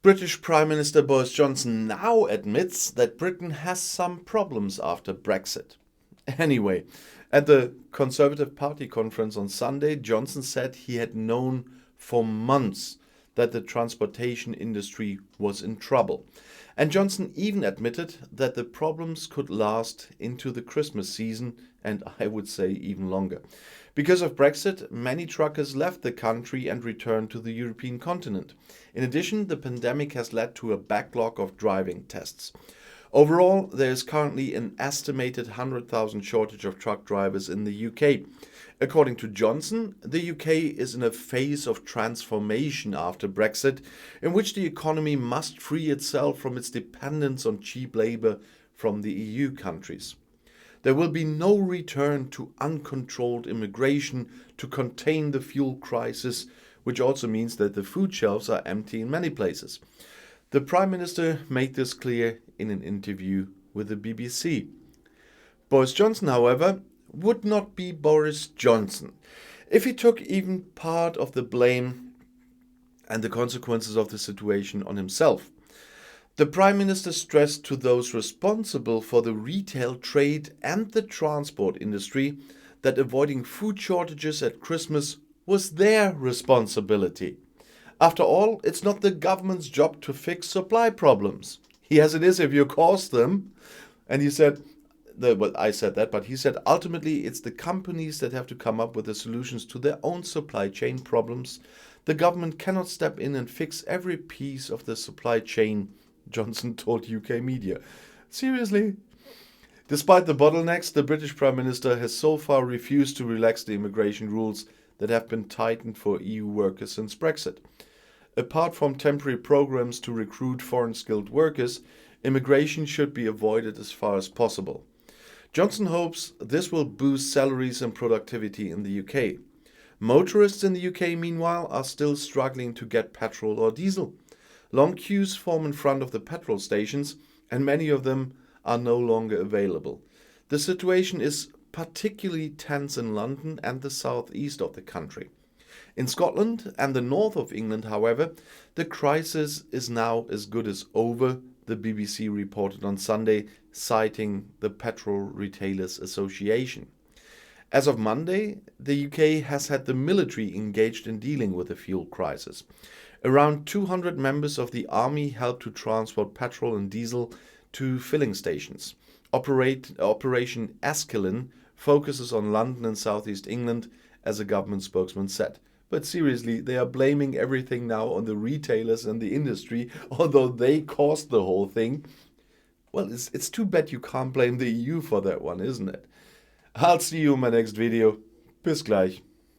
British Prime Minister Boris Johnson now admits that Britain has some problems after Brexit. Anyway, at the Conservative Party conference on Sunday, Johnson said he had known for months that the transportation industry was in trouble. And Johnson even admitted that the problems could last into the Christmas season, and I would say even longer. Because of Brexit, many truckers left the country and returned to the European continent. In addition, the pandemic has led to a backlog of driving tests. Overall, there is currently an estimated 100,000 shortage of truck drivers in the UK. According to Johnson, the UK is in a phase of transformation after Brexit, in which the economy must free itself from its dependence on cheap labour from the EU countries. There will be no return to uncontrolled immigration to contain the fuel crisis, which also means that the food shelves are empty in many places. The Prime Minister made this clear in an interview with the BBC. Boris Johnson, however, would not be Boris Johnson if he took even part of the blame and the consequences of the situation on himself. The Prime Minister stressed to those responsible for the retail trade and the transport industry that avoiding food shortages at Christmas was their responsibility. After all, it's not the government's job to fix supply problems. Yes, it is if you cause them. And he said, I said that, but he said ultimately it's the companies that have to come up with the solutions to their own supply chain problems. The government cannot step in and fix every piece of the supply chain, Johnson told UK media. Seriously? Despite the bottlenecks, the British Prime Minister has so far refused to relax the immigration rules that have been tightened for EU workers since Brexit. Apart from temporary programs to recruit foreign skilled workers, immigration should be avoided as far as possible. Johnson hopes this will boost salaries and productivity in the UK. Motorists in the UK, meanwhile, are still struggling to get petrol or diesel. Long queues form in front of the petrol stations, and many of them are no longer available. The situation is particularly tense in London and the southeast of the country. In Scotland and the north of England, however, the crisis is now as good as over, the BBC reported on Sunday, citing the Petrol Retailers Association. As of Monday, the UK has had the military engaged in dealing with the fuel crisis. Around 200 members of the army helped to transport petrol and diesel to filling stations. Operation Askelin focuses on London and southeast England, as a government spokesman said. But seriously, they are blaming everything now on the retailers and the industry, although they caused the whole thing. Well, it's too bad you can't blame the EU for that one, isn't it? I'll see you in my next video. Bis gleich.